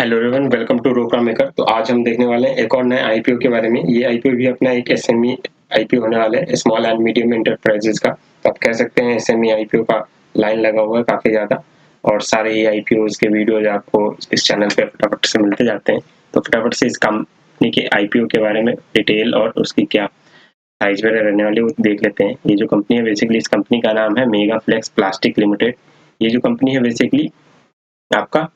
Hello everyone, welcome to रोकड़ा maker. तो आज हम देखने वाले हैं एक और नए आईपीओ के बारे में। ये आईपीओ भी अपना एक एसएमई आईपीओ होने वाला है, स्मॉल एंड मीडियम एंटरप्राइजेस का। तो आप कह सकते हैं एसएमई आईपीओ का लाइन लगा हुआ है काफी ज्यादा, और सारे ही आईपीओ के वीडियोज आपको इस चैनल पे फटाफट से मिलते जाते हैं। तो फटाफट से इस कंपनी के आईपीओ के बारे में डिटेल और उसकी क्या साइज वगैरह रहने वाली है वो देख लेते हैं। ये जो कंपनी है, बेसिकली इस कंपनी का नाम है मेगा फ्लेक्स प्लास्टिक लिमिटेड। ये जो कंपनी है बेसिकली आपका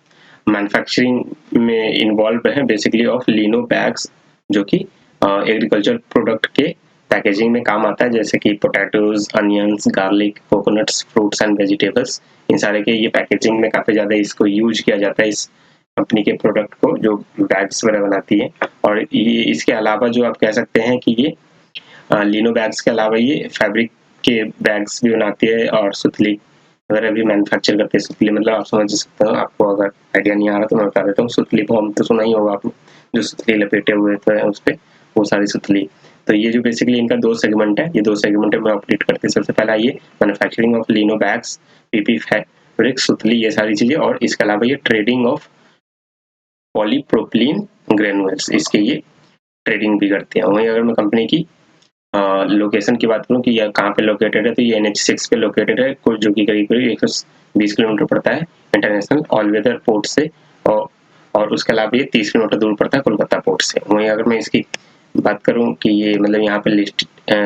मैन्युफैक्चरिंग में इन्वॉल्व है, बेसिकली ऑफ लिनो बैग्स, जो कि एग्रीकल्चर प्रोडक्ट के पैकेजिंग में काम आता है, जैसे कि potatoes, onions, garlic, coconuts, fruits and vegetables. इन सारे के ये पैकेजिंग में काफी ज्यादा इसको यूज किया जाता है, इस कंपनी के प्रोडक्ट को जो बैग्स वगैरह बनाती है। और ये इसके अलावा जो आप कह सकते हैं कि ये लिनो बैग्स के अलावा ये फैब्रिक के बैग्स भी बनाती है और सुतली वगैरह भी मैन्युफैक्चर करते हैं। सुतली मतलब आप समझ सकते हो, आपको अगर आइडिया नहीं आ रहा तो मैं बता देता हूँ। सुतली फॉर्म तो सुना ही होगा आपने, जो सुतली लपेटे हुए थे उस पर, वो सारी सुतली। तो ये जो बेसिकली इनका दो सेगमेंट है, ये दो सेगमेंट में ऑपरेट करते हैं। सबसे पहला ये manufacturing of leno bags, PP fabric, सुतली, ये सारी चीजें। और इसके अलावा ये ट्रेडिंग ऑफ पॉलीप्रोपिलीन ग्रेनुअल्स, इसके ये ट्रेडिंग भी करते हैं। वहीं अगर मैं कंपनी की लोकेशन की बात करूं कि यह कहाँ पे लोकेटेड है, तो ये NH6 पे लोकेटेड है, कुछ जो कि करीब करीब 120 किलोमीटर पड़ता है इंटरनेशनल ऑल वेदर पोर्ट से। और उसके अलावा ये 30 किलोमीटर दूर पड़ता है कोलकाता पोर्ट से। वहीं अगर मैं इसकी बात करूं कि ये मतलब यहाँ पे लिस्ट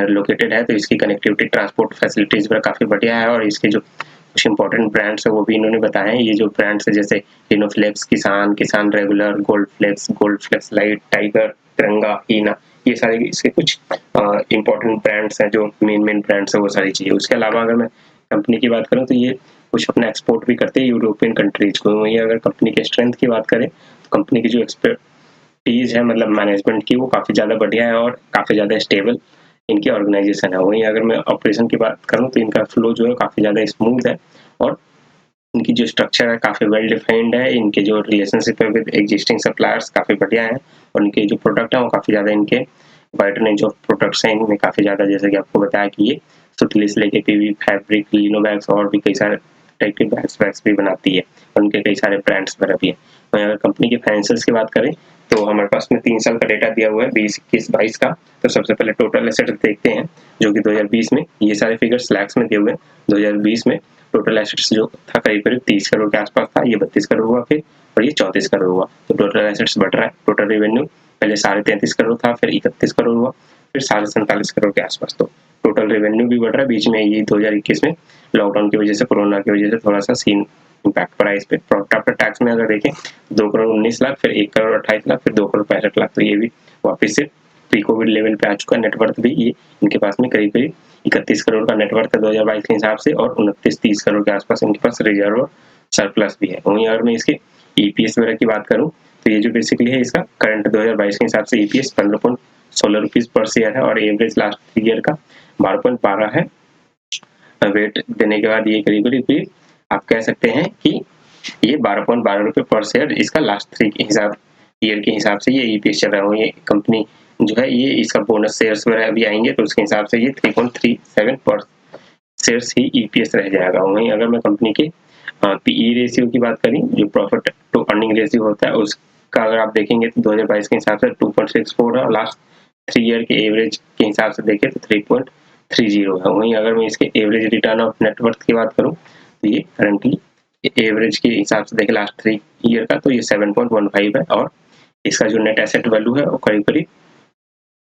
लोकेटेड है, तो इसकी कनेक्टिविटी, ट्रांसपोर्ट फैसिलिटीज पर काफी बढ़िया है। और इसके जो कुछ इंपॉर्टेंट ब्रांड्स है वो भी इन्होंने बताए हैं। ये जो ब्रांड्स है जैसे Linoflex, Kisan, Kisan regular, gold flex light, tiger, Tiranga, Heena, ये सारे इसके कुछ इंपॉर्टेंट ब्रांड्स हैं, जो मेन ब्रांड्स है वो सारी चीजें। उसके अलावा अगर मैं कंपनी की बात करूं तो ये कुछ अपना एक्सपोर्ट भी करते हैं यूरोपियन कंट्रीज को। वहीं अगर कंपनी के स्ट्रेंथ की बात करें तो कंपनी की जो एक्सपर्टीज है, मतलब मैनेजमेंट की, वो काफी ज्यादा बढ़िया है और काफी ज्यादा स्टेबल इनकी ऑर्गेनाइजेशन है। वहीं अगर मैं ऑपरेशन की बात करूं तो इनका फ्लो जो है काफी ज्यादा स्मूथ है, और इनकी जो स्ट्रक्चर है काफी वेल डिफाइंड है। इनके जो रिलेशनशिप है विद एग्जिस्टिंग सप्लायर्स काफी बढ़िया है, और इनके जो प्रोडक्ट है वो काफी ज्यादा, इनके वाइड रेंज ऑफ प्रोडक्ट्स हैं इनमें काफी ज्यादा। जैसे कि आपको बताया कि ये सुतली से लेके पीवी फैब्रिक, लिनो बैग्स और भी कई सारे टाइप के बैग्स भी बनाती है, और उनके कई सारे ब्रांड्स वगैरह भी है। वहीं अगर कंपनी के फाइनेंशियल्स की बात करें तो हमारे पास में 3 साल का डेटा दिया हुआ है, 20-21-22 का। तो सबसे पहले टोटल एसेट्स देखते हैं, जो कि 2020 में, ये सारे फिगर्स लैक्स में दिए हुए हैं। 2020 में टोटल एसेट्स जो था करीब करीब 30 करोड़ के आसपास था, ये 32 करोड़ हुआ फिर, और ये 34 करोड़ हुआ। तो टोटल एसेट्स बढ़ रहा है। टोटल रेवेन्यू पहले 33.5 करोड़ था, फिर 31 करोड़ हुआ, फिर 47 करोड़ के आसपास। तो टोटल रेवेन्यू भी बढ़ रहा है। बीच में ये 2021 में लॉकडाउन की वजह से, कोरोना की वजह से थोड़ा सा सीन इम्पैक्ट पड़ा इस पे। प्रॉफिट आफ्टर टैक्स में अगर देखें 2 करोड़ 19 लाख, फिर 1 करोड़ 28 लाख, फिर 2 करोड़ 65 लाख। तो ये भी वापस से प्री कोविड लेवल पे आ चुका है। नेटवर्थ भी ये इनके पास में करीब करीब 31 करोड़ का नेटवर्थ है 2022 के हिसाब से, और 29-30 करोड़ के आसपास इनके पास रिजर्व और सरप्लस भी है। वहीं अगर मैं इसके ईपीएस वगैरह की बात करूं तो ये जो बेसिकली है इसका करंट 2022 के हिसाब से ईपीएस 15.16 रुपीज पर शेयर है, और एवरेज लास्ट ईयर का 12.12 है। वेट देने के बाद ये करीब करीब आप कह सकते हैं कि ये 12.12 रुपए पर शेयर इसका लास्ट 3 के हिसाब ईयर के हिसाब से ये ईपीएस चल रहा है। ये कंपनी जो है ये इसका बोनस शेयर्स वगैरह अभी आएंगे, तो उसके हिसाब से ये 3.37 पर शेयर्स ही ईपीएस रह जाएगा। वहीं अगर मैं कंपनी के पीई रेशियो की बात करें, जो प्रॉफिट टू अर्निंग रेशियो होता है, उसका अगर आप देखेंगे तो 2022 के हिसाब से 2.64 है, और लास्ट 3 ईयर के एवरेज के हिसाब से देखें तो 3.30 है। वहीं अगर मैं इसके एवरेज रिटर्न ऑफ नेटवर्थ की बात करूं तो ये करंटली एवरेज के हिसाब से देखें लास्ट 3 ईयर का, तो ये 7.15 है, और इसका जो नेट एसेट वैल्यू है वो करीब करीब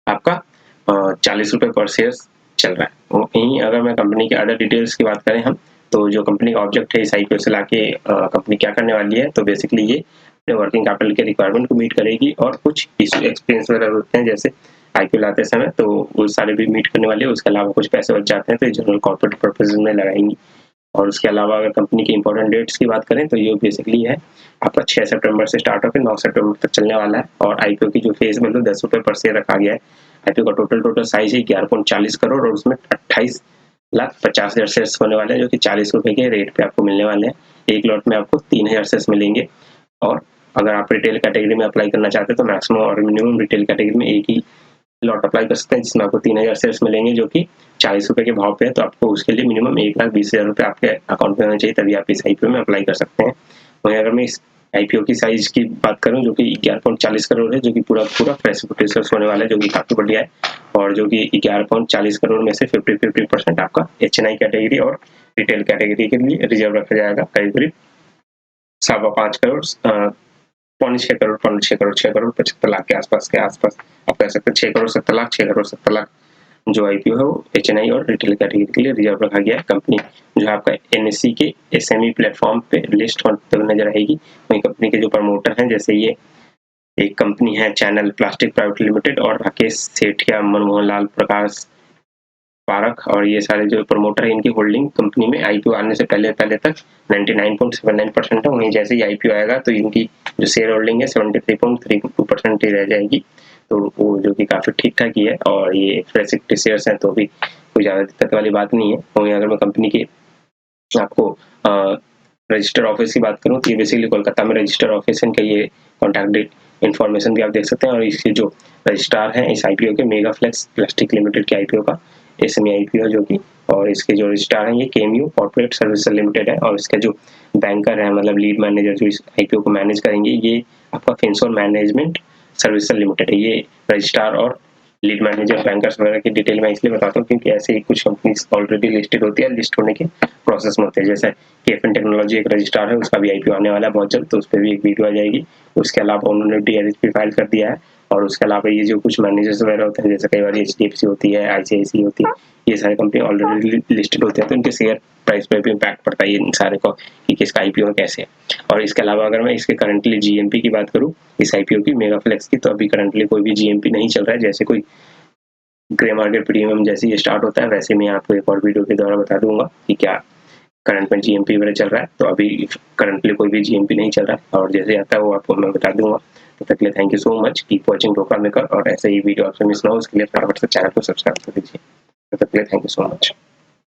आपका 40 रुपए पर शेयर चल रहा है। वहीं अगर मैं कंपनी के अदर डिटेल्स की बात करें हम, तो जो कंपनी का ऑब्जेक्ट है इस आईपीओ से लाके कंपनी क्या करने वाली है, तो बेसिकली ये अपने वर्किंग कैपिटल के रिक्वायरमेंट को मीट करेगी, और कुछ इशू एक्सपेंस वगैरह होते हैं जैसे आईपीओ लाते समय, तो वो सारे भी मीट करने वाले हैं। उसके अलावा कुछ पैसे बच जाते हैं तो जनरल कॉर्पोरेट पर्पज में लगाएंगी। और उसके अलावा अगर कंपनी की इंपॉर्टेंट डेट्स की बात करें तो ये बेसिकली है आपका 6 सितंबर से स्टार्ट होकर 9 सितंबर तक चलने वाला है, और आईपीओ की जो फेस वैल्यू 10 रुपए पर शेयर रखा गया है। आईपीओ का टोटल साइज है 11.40 करोड़, और उसमें 28,50,000 शेयर्स होने वाले हैं, जो कि 40 रुपए के रेट पे आपको मिलने वाले हैं। एक लॉट में आपको 3000 शेयर्स मिलेंगे, और अगर आप रिटेल कैटेगरी में अप्लाई करना चाहते हैं तो मैक्सिमम और मिनिमम रिटेल कैटेगरी में एक ही लॉट अप्लाई कर सकते हैं, जिसमें आपको 3000 शेयर्स मिलेंगे, जो कि 40 रुपए के भाव पे है। तो आपको उसके लिए मिनिमम 1,20,000 रुपए आपके अकाउंट में होने चाहिए, तभी आप इस आईपीओ में अप्लाई कर सकते हैं। वहीं अगर मैं इस आईपीओ की साइज की बात करूं जो कि 11.40 करोड़ है, जो कि पूरा फ्रेश फ्यूचर्स होने वाला है, जो कि काफी बढ़िया है। और जो कि 11.40 करोड़ में से 50% आपका एचएनआई कैटेगरी और रिटेल कैटेगरी के लिए रिजर्व रखा जाएगा। करीब 5.25 करोड़, 6 करोड़ 75 लाख के आसपास आप कह सकते हैं। 6 करोड़ 70 लाख, 6 करोड़ 70 लाख जो आईपीओ है वो एचएनआई और रिटेल कैटेगरी के लिए रिजर्व रखा गया है। कंपनी जो आपका एनएससी के एसएमई प्लेटफॉर्म पे लिस्ट होते हुए नजर आएगी। वही कंपनी के जो प्रमोटर हैं, जैसे ये एक कंपनी है चैनल प्लास्टिक प्राइवेट लिमिटेड और राकेश सेठिया, मनमोहन लाल, प्रकाश पारख, और ये सारे जो प्रमोटर है इनकी होल्डिंग कंपनी में आईपीओ आने से पहले तक 99.79% है। वहीं जैसे ही आईपीओ आएगा तो इनकी जो शेयर होल्डिंग है 73.32% ही रह जाएगी। तो वो जो कि काफी ठीक ठाक ही है, और ये फ्रेश शेयर्स हैं तो भी कोई ज्यादा दिक्कत वाली बात नहीं है। वहीं अगर मैं कंपनी की आपको रजिस्टर ऑफिस की बात करूं तो ये बेसिकली कोलकाता में रजिस्टर ऑफिस है इनका। ये कॉन्टैक्ट इन्फॉर्मेशन भी आप देख सकते हैं। और इसके जो रजिस्ट्रार हैं इस आईपीओ के, मेगा फ्लेक्स प्लास्टिक लिमिटेड के आईपीओ का एसएमई आईपीओ जो कि, और इसके जो रजिस्ट्रार हैं ये केएमयू कॉर्पोरेट सर्विसेज लिमिटेड है। और इसका जो बैंकर है, मतलब लीड मैनेजर जो इस आईपीओ को मैनेज करेंगे, ये आपका फिनसोल मैनेजमेंट सर्विसेज लिमिटेड है। ये रजिस्ट्रार और लीड मैनेजर बैंकर्स वगैरह की डिटेल मैं इसलिए बताता हूँ क्योंकि ऐसे ही कुछ कंपनीज ऑलरेडी लिस्टेड होती है, लिस्ट होने के प्रोसेस में होते हैं। जैसे केफिन टेक्नोलॉजी एक रजिस्ट्रार है, उसका भी आईपीओ आने वाला है बहुत जल्द, तो उस पर भी एक वीडियो आ जाएगी। उसके अलावा उन्होंने डीआरएच भी फाइल कर दिया है। और उसके अलावा ये जो कुछ मैनेजर्स वगैरह होते हैं, जैसे कई बार एचडीएफसी होती है, आईसीआईसी होती है, ये सारी कंपनी ऑलरेडी लिस्टेड होते हैं, तो इनके शेयर प्राइस पे भी इम्पैक्ट पड़ता है इन सारे को कि किसका आईपीओ कैसे है। और इसके अलावा अगर मैं इसके करंटली जीएमपी की बात करूँ इस आईपीओ की, मेगा फ्लेक्स की, तो अभी करंटली कोई भी जीएमपी नहीं चल रहा है। जैसे कोई ग्रे मार्केट प्रीमियम जैसे ये स्टार्ट होता है वैसे मैं आपको एक और वीडियो के द्वारा बता दूंगा कि क्या करंट में जीएमपी वगैरह चल रहा है। तो अभी करंटली कोई भी जीएमपी नहीं चल रहा है, और जैसे आता है वो आपको मैं बता दूंगा। तो तक के लिए thank you so much, keep watching broker maker, और ऐसे ही वीडियो आपसे मिस ना हो उसके लिए फटाफट से चैनल को सब्सक्राइब कर दीजिए। तो तक के लिए थैंक यू सो मच।